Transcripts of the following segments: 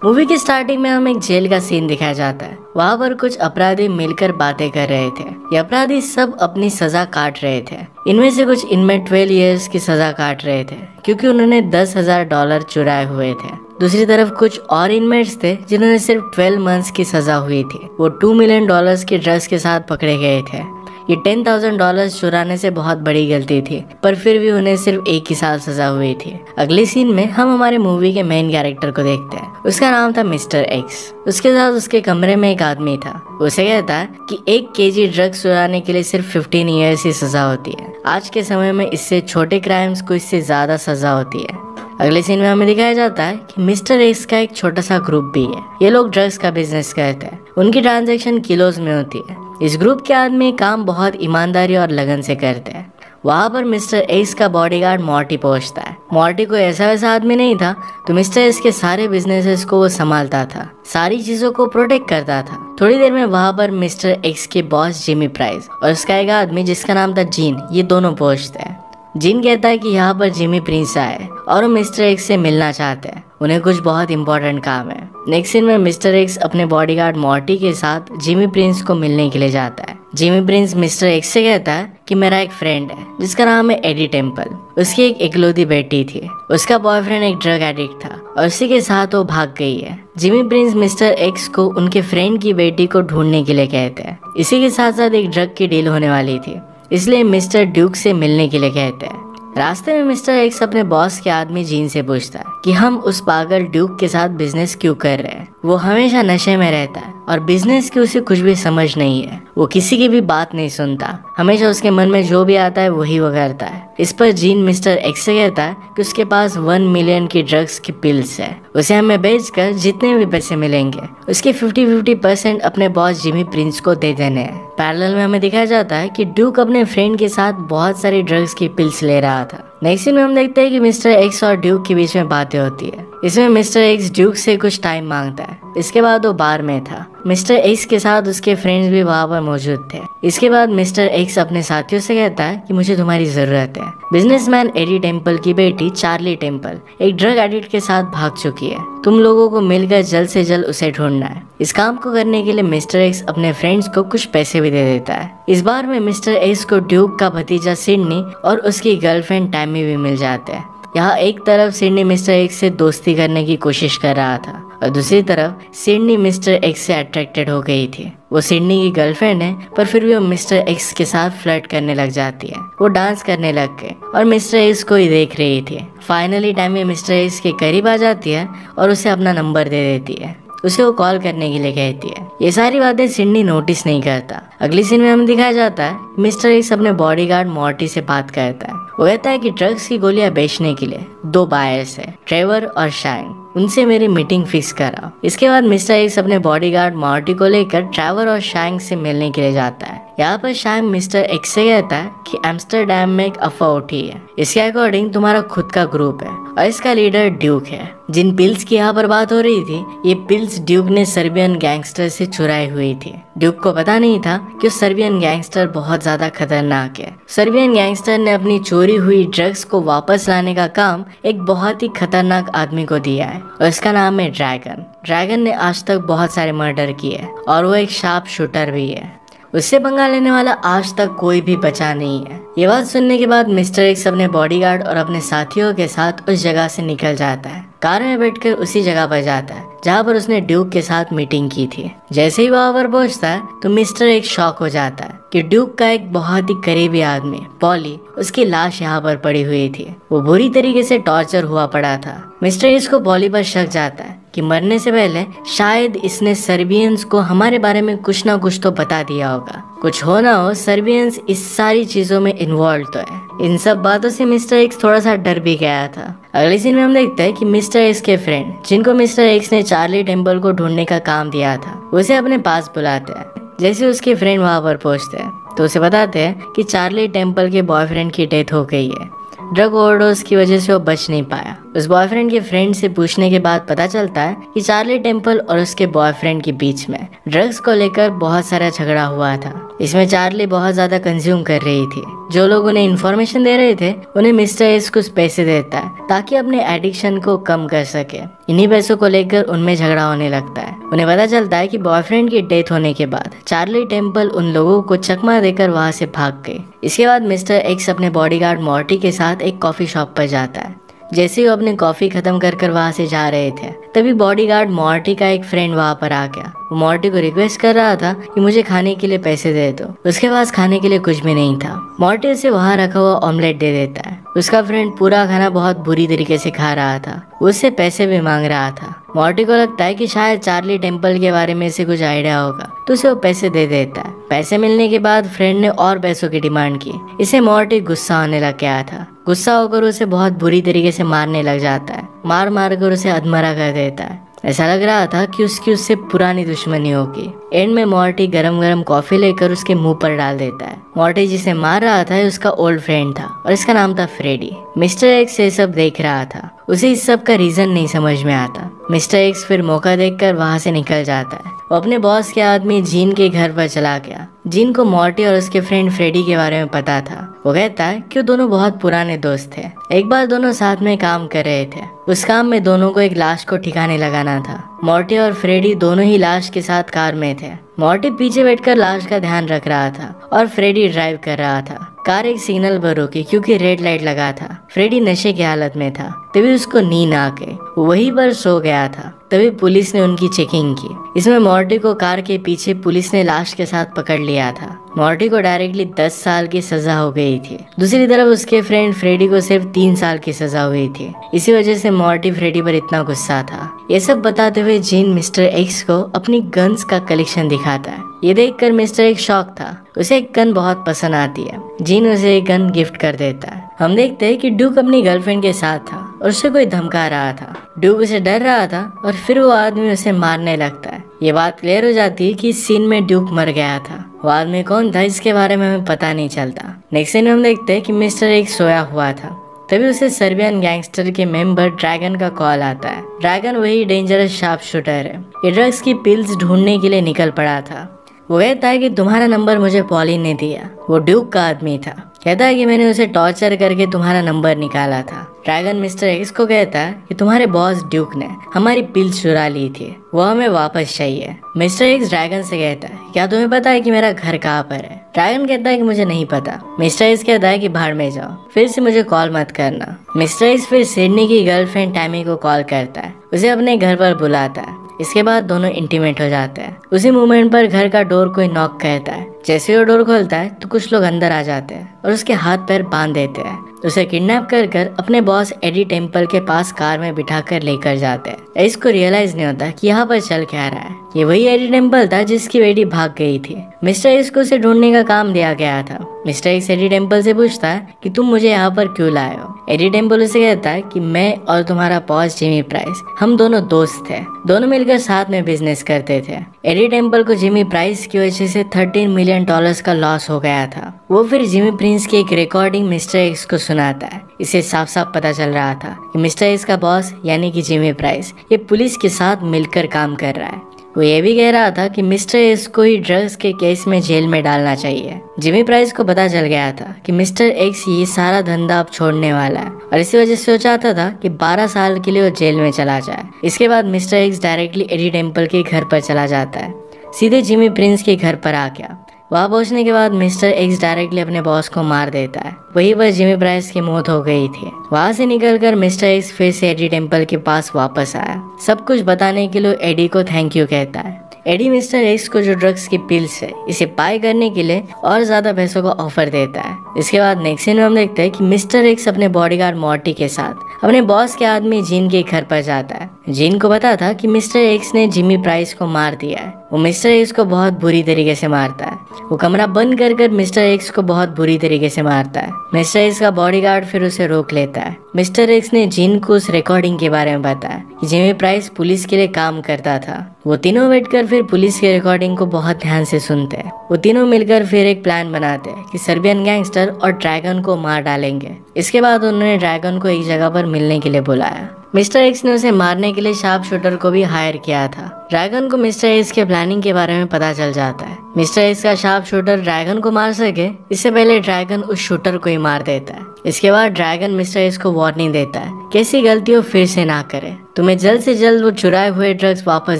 Movie की starting में हमें एक जेल का सीन दिखाया जाता है। वहाँ पर कुछ अपराधी मिलकर बातें कर रहे थे। ये अपराधी सब अपनी सजा काट रहे थे। इनमें से कुछ इनमें 12 इयर्स की सजा काट रहे थे क्योंकि उन्होंने $10,000 चुराए हुए थे। दूसरी तरफ कुछ और इनमेट्स थे जिन्होंने सिर्फ 12 मंथ्स की सजा हुई थी। वो $2 मिलियन की ड्रग्स के साथ पकड़े गए थे। ये $10,000 चुराने से बहुत बड़ी गलती थी, पर फिर भी उन्हें सिर्फ 1 ही साल सजा हुई थी। अगले सीन में हम हमारे मूवी के मेन कैरेक्टर को देखते हैं। उसका नाम था मिस्टर एक्स। उसके साथ उसके कमरे में एक आदमी था। उसे कहता है कि 1 केजी ड्रग्स चुराने के लिए सिर्फ 15 ईयर्स की सजा होती है। आज के समय में इससे छोटे क्राइम्स को इससे ज्यादा सजा होती है। अगले सीन में हमें दिखाया जाता है कि मिस्टर एक्स का एक छोटा सा ग्रुप भी है। ये लोग ड्रग्स का बिजनेस करते हैं। उनकी ट्रांजैक्शन किलोज में होती है। इस ग्रुप के आदमी काम बहुत ईमानदारी और लगन से करते हैं। वहाँ पर मिस्टर एक्स का बॉडीगार्ड मॉर्टी पहुंचता है। मॉर्टी को ऐसा वैसा आदमी नहीं था, तो मिस्टर एक्स के सारे बिजनेसेस को वो संभालता था, सारी चीजों को प्रोटेक्ट करता था। थोड़ी देर में वहाँ पर मिस्टर एक्स के बॉस जिमी प्राइस और उसका एक आदमी जिसका नाम था जीन, ये दोनों पहुंचते हैं। जिन कहता है कि यहाँ पर जिमी प्रिंस आए और वो मिस्टर एक्स से मिलना चाहते हैं। उन्हें कुछ बहुत इंपॉर्टेंट काम है। नेक्स्ट सीन में मिस्टर एक्स अपने बॉडीगार्ड मॉर्टी के साथ जिमी प्रिंस को मिलने के लिए जाता है। जिमी प्रिंस मिस्टर एक्स से कहता है कि मेरा एक फ्रेंड है जिसका नाम है एडी टेम्पल। उसकी एक इकलौती बेटी थी। उसका बॉयफ्रेंड एक ड्रग एडिक्ट था और उसी के साथ वो भाग गई है। जिमी प्रिंस मिस्टर एक्स को उनके फ्रेंड की बेटी को ढूंढने के लिए कहते हैं। इसी के साथ साथ एक ड्रग की डील होने वाली थी, इसलिए मिस्टर ड्यूक से मिलने के लिए कहते हैं। रास्ते में मिस्टर एक्स अपने बॉस के आदमी जीन से पूछता है कि हम उस पागल ड्यूक के साथ बिजनेस क्यों कर रहे हैं। वो हमेशा नशे में रहता है और बिजनेस की उसे कुछ भी समझ नहीं है। वो किसी की भी बात नहीं सुनता, हमेशा उसके मन में जो भी आता है वही वो करता है। इस पर जीन मिस्टर एक्स से कहता है कि उसके पास 1 मिलियन की ड्रग्स की पिल्स है। उसे हमें बेचकर जितने भी पैसे मिलेंगे उसके 50-50% अपने बॉस जिमी प्रिंस को दे देने हैं। पैरेलल में हमें दिखाया जाता है कि ड्यूक अपने फ्रेंड के साथ बहुत सारी ड्रग्स की पिल्स ले रहा था। नेक्स्ट सीन में हम देखते हैं कि मिस्टर एक्स और ड्यूक के बीच में बातें होती है। इसमें मिस्टर एक्स ड्यूक से कुछ टाइम मांगता है। इसके बाद वो बार में था। मिस्टर एक्स के साथ उसके फ्रेंड्स भी वहाँ पर मौजूद थे। इसके बाद मिस्टर एक्स अपने साथियों से कहता है कि मुझे तुम्हारी जरूरत है। बिजनेसमैन एडी टेम्पल की बेटी चार्ली टेम्पल एक ड्रग एडिक्ट के साथ भाग चुकी है। तुम लोगों को मिलकर जल्द से जल्द उसे ढूंढना है। इस काम को करने के लिए मिस्टर एक्स अपने फ्रेंड्स को कुछ पैसे भी दे देता है। इस बार में मिस्टर एक्स को ड्यूक का भतीजा सिडनी और उसकी गर्लफ्रेंड टैमी भी मिल जाते हैं। यहाँ एक तरफ सिडनी मिस्टर एक्स से दोस्ती करने की कोशिश कर रहा था और दूसरी तरफ सिडनी मिस्टर एक्स से अट्रैक्टेड हो गई थी। वो सिडनी की गर्लफ्रेंड है, पर फिर भी वो मिस्टर एक्स के साथ फ्लर्ट करने लग जाती है। वो डांस करने लग गए और मिस्टर एक्स को ही देख रही थी। फाइनली टैमी मिस्टर एक्स के करीब आ जाती है और उसे अपना नंबर दे देती है। उसे वो कॉल करने के लिए कहती है। ये सारी बातें सिडनी नोटिस नहीं करता। अगली सीन में हमें दिखाया जाता है मिस्टर एक्स अपने बॉडीगार्ड मॉर्टी से बात करता है। वो कहता है कि ड्रग्स की गोलियां बेचने के लिए 2 बायर्स है, ट्रेवर और शैंग। उनसे मेरी मीटिंग फिक्स कराओ। इसके बाद मिस्टर एक्स अपने बॉडीगार्ड मॉर्टी को लेकर ट्रेवर और शैंग से मिलने के लिए जाता है। यहाँ पर शैंग मिस्टर एक्स से कहता है कि एम्स्टरडैम में एक अफवाह उठी है। इसके अकॉर्डिंग तुम्हारा खुद का ग्रुप है और इसका लीडर ड्यूक है। जिन पिल्स की यहाँ पर बात हो रही थी, ये पिल्स ड्यूक ने सर्बियन गैंगस्टर से चुराई हुई थी। ड्यूक को पता नहीं था कि सर्बियन गैंगस्टर बहुत ज्यादा खतरनाक है। सर्बियन गैंगस्टर ने अपनी चोरी हुई ड्रग्स को वापस लाने का काम एक बहुत ही खतरनाक आदमी को दिया है और इसका नाम है ड्रैगन। ड्रैगन ने आज तक बहुत सारे मर्डर किए और वो एक शार्प शूटर भी है। उससे पंगा लेने वाला आज तक कोई भी बचा नहीं है। ये बात सुनने के बाद मिस्टर एक्स अपने बॉडीगार्ड और अपने साथियों के साथ उस जगह से निकल जाता है। कार में बैठकर उसी जगह पर जाता है जहाँ पर उसने ड्यूक के साथ मीटिंग की थी। जैसे ही वहाँ पर पहुँचता है तो मिस्टर एक्स शॉक हो जाता है कि ड्यूक का एक बहुत ही करीबी आदमी पॉली, उसकी लाश यहाँ पर पड़ी हुई थी। वो बुरी तरीके से टॉर्चर हुआ पड़ा था। मिस्टर एक्स को पॉली पर शक जाता है कि मरने से पहले शायद इसने सर्बियंस को हमारे बारे में कुछ ना कुछ तो बता दिया होगा। कुछ हो ना हो, सर्बियंस इस सारी चीजों में इन्वॉल्व तो है। इन सब बातों से मिस्टर एक्स थोड़ा सा डर भी गया था। अगले सीन में हम देखते हैं कि मिस्टर एक्स के फ्रेंड, जिनको मिस्टर एक्स ने चार्ली टेम्पल को ढूंढने का काम दिया था, उसे अपने पास बुलाते हैं। जैसे उसके फ्रेंड वहाँ पर पहुँचते हैं तो उसे बताते हैं कि चार्ली टेम्पल के बॉयफ्रेंड की डेथ हो गई है। ड्रग ओवरडोज की वजह से वो बच नहीं पाया। उस बॉयफ्रेंड के फ्रेंड से पूछने के बाद पता चलता है कि चार्ली टेम्पल और उसके बॉयफ्रेंड के बीच में ड्रग्स को लेकर बहुत सारा झगड़ा हुआ था। इसमें चार्ली बहुत ज्यादा कंज्यूम कर रही थी। जो लोग उन्हें इन्फॉर्मेशन दे रहे थे उन्हें मिस्टर एक्स कुछ पैसे देता है ताकि अपने एडिक्शन को कम कर सके। इन्हीं पैसों को लेकर उनमें झगड़ा होने लगता है। उन्हें पता चलता है कि बॉयफ्रेंड की डेथ होने के बाद चार्ली टेम्पल उन लोगों को चकमा देकर वहां से भाग गई। इसके बाद मिस्टर एक्स अपने बॉडीगार्ड मॉर्टी के साथ एक कॉफी शॉप पर जाता है। जैसे ही वो अपनी कॉफी खत्म कर वहां से जा रहे थे तभी बॉडीगार्ड मॉर्टी का एक फ्रेंड वहां पर आ गया। वो मॉर्टी को रिक्वेस्ट कर रहा था कि मुझे खाने के लिए पैसे दे दो। उसके पास खाने के लिए कुछ भी नहीं था। मॉर्टी उसे वहां रखा हुआ ऑमलेट दे देता है। उसका फ्रेंड पूरा खाना बहुत बुरी तरीके से खा रहा था। उससे पैसे भी मांग रहा था। मॉर्टी को लगता है कि शायद चार्ली टेम्पल के बारे में से कुछ आइडिया होगा तो उसे वो पैसे दे देता है। पैसे मिलने के बाद फ्रेंड ने और पैसों की डिमांड की। इसे मॉर्टी गुस्सा होने लग गया था। गुस्सा होकर उसे बहुत बुरी तरीके से मारने लग जाता है। मार मार कर उसे अधमरा कर देता है। ऐसा लग रहा था कि उसकी उससे पुरानी दुश्मनी होगी। एंड में मॉर्टी गरम गरम कॉफी लेकर उसके मुंह पर डाल देता है। मॉर्टी जिसे मार रहा था उसका ओल्ड फ्रेंड था और इसका नाम था फ्रेडी। मिस्टर एक्स ये सब देख रहा था। उसे इस सब का रीजन नहीं समझ में आता। मिस्टर एक्स फिर मौका देखकर वहां से निकल जाता है। वो अपने बॉस के आदमी जीन के घर पर चला गया। जीन को मॉर्टी और उसके फ्रेंड फ्रेडी के बारे में पता था। वो कहता है कि दोनों बहुत पुराने दोस्त थे। एक बार दोनों साथ में काम कर रहे थे। उस काम में दोनों को एक लाश को ठिकाने लगाना था। मॉर्टी और फ्रेडी दोनों ही लाश के साथ कार में थे। मॉर्टी पीछे बैठकर लाश का ध्यान रख रहा था और फ्रेडी ड्राइव कर रहा था। कार एक सिग्नल पर रुकी क्योंकि रेड लाइट लगा था। फ्रेडी नशे की हालत में था। तभी उसको नींद आ गई। वहीं पर सो गया था। तभी पुलिस ने उनकी चेकिंग की। इसमें मॉर्टी को कार के पीछे पुलिस ने लाश के साथ पकड़ लिया था। मॉर्टी को डायरेक्टली 10 साल की सजा हो गई थी। दूसरी तरफ उसके फ्रेंड फ्रेडी को सिर्फ 3 साल की सजा हुई थी। इसी वजह से मॉर्टी फ्रेडी पर इतना गुस्सा था। ये सब बताते हुए जीन मिस्टर एक्स को अपनी गन्स का कलेक्शन दिखाता है। ये देखकर मिस्टर एक्स शॉक था। उसे एक गन बहुत पसंद आती है। जीन उसे एक गन गिफ्ट कर देता है। हम देखते हैं कि ड्यूक अपनी गर्लफ्रेंड के साथ था और उसे कोई धमका रहा था। ड्यूक उसे डर रहा था और फिर वो आदमी उसे मारने लगता है। ये बात क्लियर हो जाती है कि इस सीन में ड्यूक मर गया था। वो आदमी कौन था इसके बारे में हमें पता नहीं चलता। नेक्स्ट सीन में हम देखते हैं कि मिस्टर एक्स सोया हुआ था। तभी उसे सर्बियन गैंगस्टर के मेंबर ड्रैगन का कॉल आता है। ड्रैगन वही डेंजरस शार्प शूटर है। ये ड्रग्स की पिल्स ढूंढने के लिए निकल पड़ा था। वो कहता है कि तुम्हारा नंबर मुझे पॉलिन ने दिया। वो ड्यूक का आदमी था। कहता है कि मैंने उसे टॉर्चर करके तुम्हारा नंबर निकाला था। ड्रैगन मिस्टर एक्स को कहता है कि तुम्हारे बॉस ड्यूक ने हमारी पिल्स चुरा ली थी, वो हमें वापस चाहिए। मिस्टर एक्स ड्रैगन से कहता है क्या तुम्हें पता है कि मेरा घर कहाँ पर है? ड्रैगन कहता है कि मुझे नहीं पता। मिस्टर एक्स कहता है कि भाड़ में जाओ, फिर से मुझे कॉल मत करना। मिस्टर एक्स फिर सिडनी की गर्लफ्रेंड टैमी को कॉल करता है। उसे अपने घर पर बुलाता है। इसके बाद दोनों इंटीमेट हो जाते हैं। उसी मोमेंट पर घर का डोर कोई नॉक करता है। जैसे वो डोर खोलता है तो कुछ लोग अंदर आ जाते हैं और उसके हाथ पैर बांध देते हैं। उसे किडनैप कर अपने बॉस एडी टेम्पल के पास कार में बिठाकर लेकर जाते हैं। इसको रियलाइज नहीं होता कि यहाँ पर चल क्या रहा है। ये वही एडी टेम्पल था जिसकी बेटी भाग गई थी। मिस्टर एक्स को उसे ढूंढने का काम दिया गया था। मिस्टर एक्स एडी टेम्पल से पूछता है कि तुम मुझे यहाँ पर क्यों लाए हो? एडी टेम्पल उसे कहता है कि मैं और तुम्हारा बॉस जिमी प्राइस, हम दोनों दोस्त थे। दोनों मिलकर साथ में बिजनेस करते थे। एडी टेम्पल को जिमी प्राइस की वजह से $13 मिलियन का लॉस हो गया था। वो फिर जिमी प्रिंस की एक रिकॉर्डिंग मिस्टर एक्स को सुनाता है। इसे साफ साफ पता चल रहा था कि मिस्टर एक्स का बॉस यानी कि जिमी प्राइस ये पुलिस के साथ मिलकर काम कर रहा है। वो ये भी कह रहा था कि मिस्टर एक्स को ही ड्रग्स के केस में जेल में डालना चाहिए। जिमी प्राइस को पता चल गया था कि मिस्टर एक्स ये सारा धंधा अब छोड़ने वाला है और इसी वजह से वो चाहता था कि 12 साल के लिए वो जेल में चला जाए। इसके बाद mister X directly Eddie Temple के घर पर चला जाता है। सीधे जिमी प्रिंस के घर पर आ गया। वहाँ पहुंचने के बाद मिस्टर एक्स डायरेक्टली अपने बॉस को मार देता है। वहीं पर जिमी प्राइस की मौत हो गई थी। वहाँ से निकलकर मिस्टर एक्स फिर से एडी टेम्पल के पास वापस आया। सब कुछ बताने के लिए एडी को थैंक यू कहता है। एडी मिस्टर एक्स को जो ड्रग्स की पिल्स है इसे बाय करने के लिए और ज्यादा पैसों का ऑफर देता है। इसके बाद नेक्स्ट सीन में हम देखते हैं कि मिस्टर एक्स अपने बॉडीगार्ड मॉर्टी के साथ अपने बॉस के आदमी जीन के घर पर जाता है। जीन को पता था कि मिस्टर एक्स ने जिमी प्राइस को मार दिया है। वो मिस्टर एक्स को बहुत बुरी तरीके से मारता है। वो कमरा बंद कर मिस्टर एक्स को बहुत बुरी तरीके से मारता है। मिस्टर एक्स का बॉडीगार्ड फिर उसे रोक लेता है। मिस्टर एक्स ने जीन को उस रिकॉर्डिंग के बारे में बताया कि जिमी प्राइस पुलिस के लिए काम करता था। वो तीनों बैठकर फिर पुलिस की रिकॉर्डिंग को बहुत ध्यान से सुनते हैं। वो तीनों मिलकर फिर एक प्लान बनाते हैं कि सर्बियन गैंगस्टर और ड्रैगन को मार डालेंगे। इसके बाद उन्होंने ड्रैगन को एक जगह पर मिलने के लिए बुलाया। मिस्टर एक्स ने उसे मारने के लिए शार्प शूटर को भी हायर किया था। ड्रैगन को मिस्टर एक्स के प्लानिंग के बारे में पता चल जाता है। मिस्टर एक्स का शार्प शूटर ड्रैगन को मार सके इससे पहले ड्रैगन उस शूटर को ही मार देता है। इसके बाद ड्रैगन मिस्टर एक्स को वार्निंग देता है कि ऐसी गलतियों फिर से ना करे, तुम्हें जल्द से जल्द वो चुराए हुए ड्रग्स वापस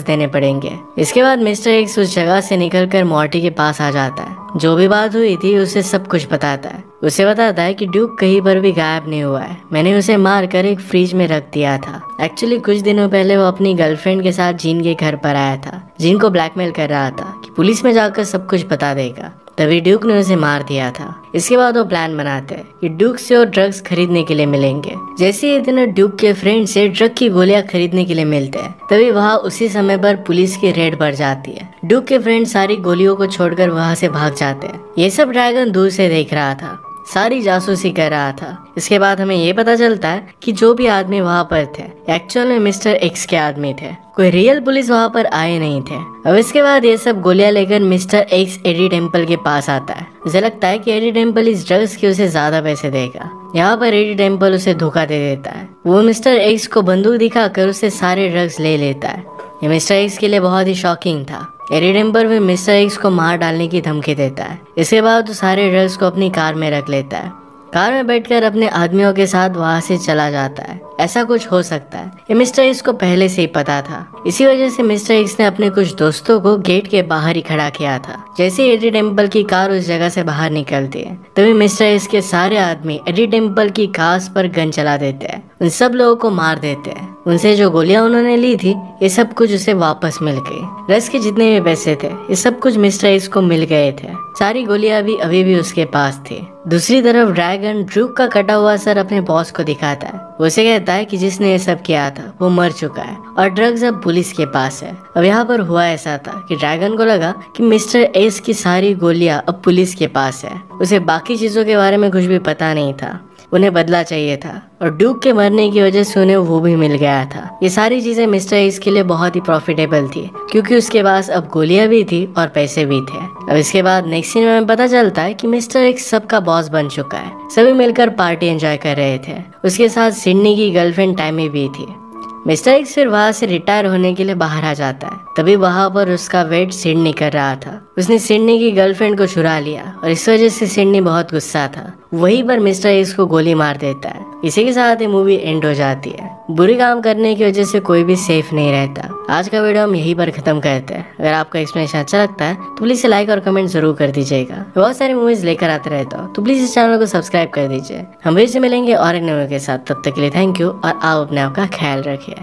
देने पड़ेंगे। इसके बाद मिस्टर एक्स उस जगह से निकलकर मॉर्टी के पास आ जाता है। जो भी बात हुई थी उसे सब कुछ बताता है। उसे बताता है कि ड्यूक कहीं पर भी गायब नहीं हुआ है, मैंने उसे मार कर एक फ्रिज में रख दिया था। एक्चुअली कुछ दिनों पहले वो अपनी गर्लफ्रेंड के साथ जीन के घर पर आया था। जीन को ब्लैकमेल कर रहा था कि पुलिस में जाकर सब कुछ बता देगा, तभी ड्यूक ने उसे मार दिया था। इसके बाद वो प्लान बनाते हैं कि ड्यूक से वो ड्रग्स खरीदने के लिए मिलेंगे। जैसे ही दिन ड्यूक के फ्रेंड से ड्रग की गोलियां खरीदने के लिए मिलते हैं, तभी वहाँ उसी समय पर पुलिस की रेड बढ़ जाती है। ड्यूक के फ्रेंड सारी गोलियों को छोड़कर वहाँ से भाग जाते हैं। ये सब ड्रैगन दूर से देख रहा था, सारी जासूसी कर रहा था। इसके बाद हमें ये पता चलता है कि जो भी आदमी वहाँ पर थे एक्चुअल में मिस्टर एक्स के आदमी थे, कोई रियल पुलिस वहाँ पर आए नहीं थे। अब इसके बाद ये सब गोलियां लेकर मिस्टर एक्स एडी टेम्पल के पास आता है। उसे लगता है कि एडी टेम्पल इस ड्रग्स के उसे ज्यादा पैसे देगा। यहाँ पर एडी टेम्पल उसे धोखा दे देता है। वो मिस्टर एक्स को बंदूक दिखाकर उसे सारे ड्रग्स ले लेता है। ये मिस्टर एक्स के लिए बहुत ही शॉकिंग था। एडी टेम्पल भी मिस्टर एक्स को मार डालने की धमकी देता है। इसके बाद वो सारे ड्रग्स को अपनी कार में रख लेता है। कार में बैठकर अपने आदमियों के साथ वहाँ से चला जाता है। ऐसा कुछ हो सकता है, ये मिस्टर एक्स को पहले से ही पता था। इसी वजह से मिस्टर एक्स ने अपने कुछ दोस्तों को गेट के बाहर ही खड़ा किया था। जैसे ही एडी टेम्पल की कार उस जगह से बाहर निकलती है, तभी मिस्टर एक्स के सारे आदमी एडी टेम्पल की कार पर गन चला देते हैं। उन सब लोगों को मार देते हैं। उनसे जो गोलियां उन्होंने ली थी ये सब कुछ उसे वापस मिल गई। रस के जितने भी पैसे थे ये सब कुछ मिस्टर एक्स को मिल गए थे। सारी गोलियां भी अभी भी उसके पास थी। दूसरी तरफ ड्रैगन ड्रूक का कटा हुआ सर अपने बॉस को दिखाता है। वो उसे कहता है कि जिसने ये सब किया था वो मर चुका है और ड्रग्स अब पुलिस के पास है। अब यहाँ पर हुआ ऐसा था कि ड्रैगन को लगा कि मिस्टर एक्स की सारी गोलियां अब पुलिस के पास है। उसे बाकी चीजों के बारे में कुछ भी पता नहीं था। उन्हें बदला चाहिए था और ड्यूक के मरने की वजह से उन्हें वो भी मिल गया था। ये सारी चीजें मिस्टर एक्स के लिए बहुत ही प्रॉफिटेबल थी क्योंकि उसके पास अब गोलियां भी थी और पैसे भी थे। अब इसके बाद नेक्स्ट सीन में पता चलता है कि मिस्टर एक्स सबका बॉस बन चुका है। सभी मिलकर पार्टी एंजॉय कर रहे थे। उसके साथ सिडनी की गर्लफ्रेंड टैमी भी थी। मिस्टर एक्स फिर वहाँ से रिटायर होने के लिए बाहर आ जाता है। तभी वहाँ पर उसका वेट सिडनी कर रहा था। उसने सिडनी की गर्लफ्रेंड को चुरा लिया और इस वजह से सिडनी बहुत गुस्सा था। वहीं पर मिस्टर एक्स को गोली मार देता है। इसी के साथ ये मूवी एंड हो जाती है। बुरी काम करने की वजह से कोई भी सेफ नहीं रहता। आज का वीडियो हम यहीं पर खत्म करते हैं। अगर आपको एक्सप्लेनेशन अच्छा लगता है तो प्लीज लाइक और कमेंट जरूर कर दीजिएगा। बहुत सारी मूवीज लेकर आते रहता हूँ तो प्लीज इस चैनल को सब्सक्राइब कर दीजिए। हम फिर से मिलेंगे और एक नए के साथ। तब तक के लिए थैंक यू और आप अपने आप का ख्याल रखिए।